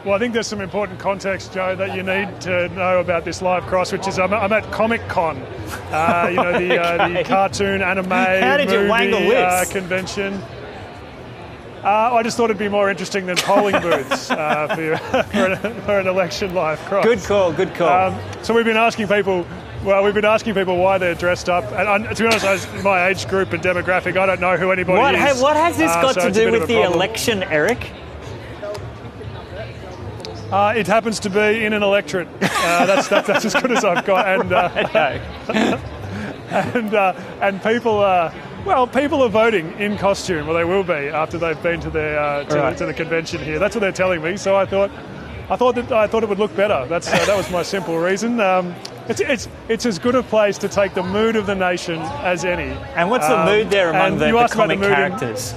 Well, I think there's some important context, Joe, that you need to know about this live cross, which is I'm at Comic Con, the cartoon, anime, movie convention. I just thought it'd be more interesting than polling booths for an election live cross. Good call, good call. So we've been asking people why they're dressed up. And to be honest, as my age group and demographic, I don't know who anybody is. What has this got to do with the election, Eric? It happens to be in an electorate. That's as good as I've got. And people are voting in costume. Well, they will be after they've been to the convention here. That's what they're telling me. So I thought it would look better. That was my simple reason. It's as good a place to take the mood of the nation as any. And what's the mood there among the comic characters?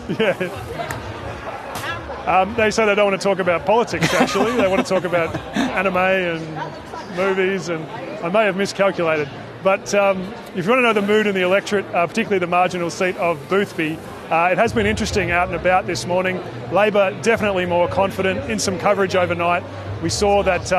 They say they don't want to talk about politics, actually. They want to talk about anime and movies, and I may have miscalculated. But if you want to know the mood in the electorate, particularly the marginal seat of Boothby, it has been interesting out and about this morning. Labor definitely more confident. In some coverage overnight, we saw that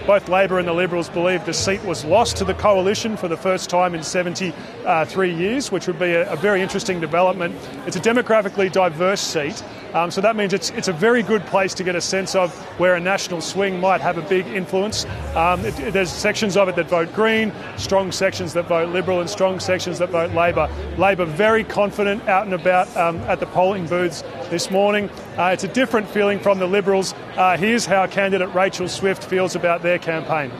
both Labor and the Liberals believed the seat was lost to the coalition for the first time in 73 years, which would be a very interesting development. It's a demographically diverse seat, so that means it's a very good place to get a sense of where a national swing might have a big influence. There's sections of it that vote Green, strong sections that vote Liberal, and strong sections that vote Labor. Labor very confident out and about at the polling booths this morning. It's a different feeling from the Liberals. Here's how candidate Rachel Swift feels about their campaign.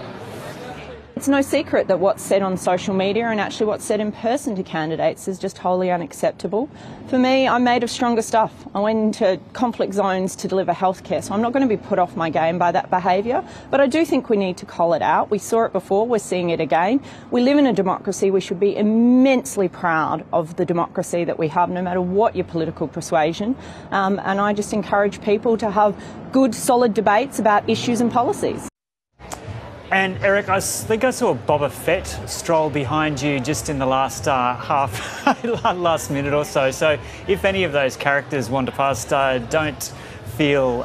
It's no secret that what's said on social media and actually what's said in person to candidates is just wholly unacceptable. For me, I'm made of stronger stuff. I went into conflict zones to deliver healthcare, so I'm not going to be put off my game by that behaviour. But I do think we need to call it out. We saw it before, we're seeing it again. We live in a democracy. We should be immensely proud of the democracy that we have, no matter what your political persuasion. And I just encourage people to have good, solid debates about issues and policies. And Eric, I think I saw Boba Fett stroll behind you just in the last last minute or so. So if any of those characters wander past, don't feel,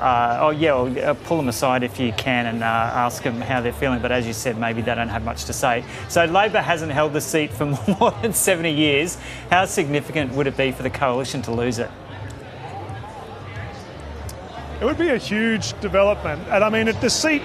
pull them aside if you can and ask them how they're feeling. But as you said, maybe they don't have much to say. So Labor hasn't held the seat for more than 70 years. How significant would it be for the coalition to lose it? It would be a huge development. And I mean, the seat,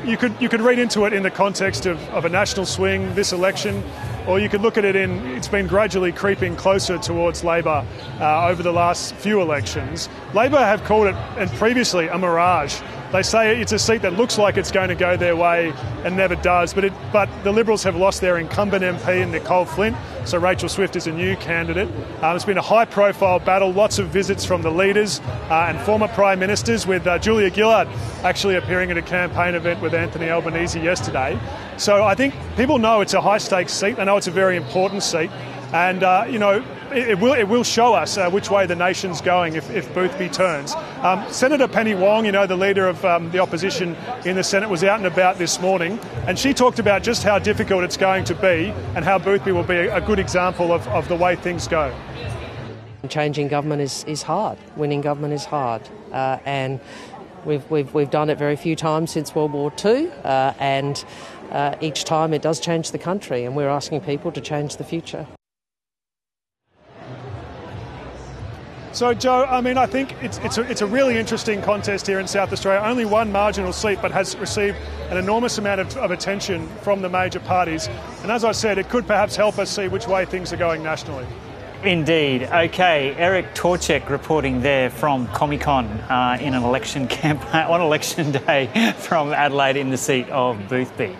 you could read into it in the context of a national swing this election, or you could look at it it's been gradually creeping closer towards Labor over the last few elections. Labor have called it, and previously, a mirage. They say it's a seat that looks like it's going to go their way and never does, but the Liberals have lost their incumbent MP in Nicole Flint, so Rachel Swift is a new candidate. It's been a high-profile battle, lots of visits from the leaders and former Prime Ministers, with Julia Gillard actually appearing at a campaign event with Anthony Albanese yesterday. So I think people know it's a high-stakes seat. They know it's a very important seat, and it will show us which way the nation's going if Boothby turns. Senator Penny Wong, the leader of the opposition in the Senate, was out and about this morning, and she talked about just how difficult it's going to be and how Boothby will be a good example of the way things go. Changing government is hard. Winning government is hard, and we've done it very few times since World War II, and each time it does change the country, and we're asking people to change the future. So, Joe, I mean, I think it's a really interesting contest here in South Australia. Only one marginal seat, but has received an enormous amount of attention from the major parties. And as I said, it could perhaps help us see which way things are going nationally. Indeed. Okay, Eric Torchek reporting there from Comic-Con in an election campaign on election day from Adelaide in the seat of Boothby.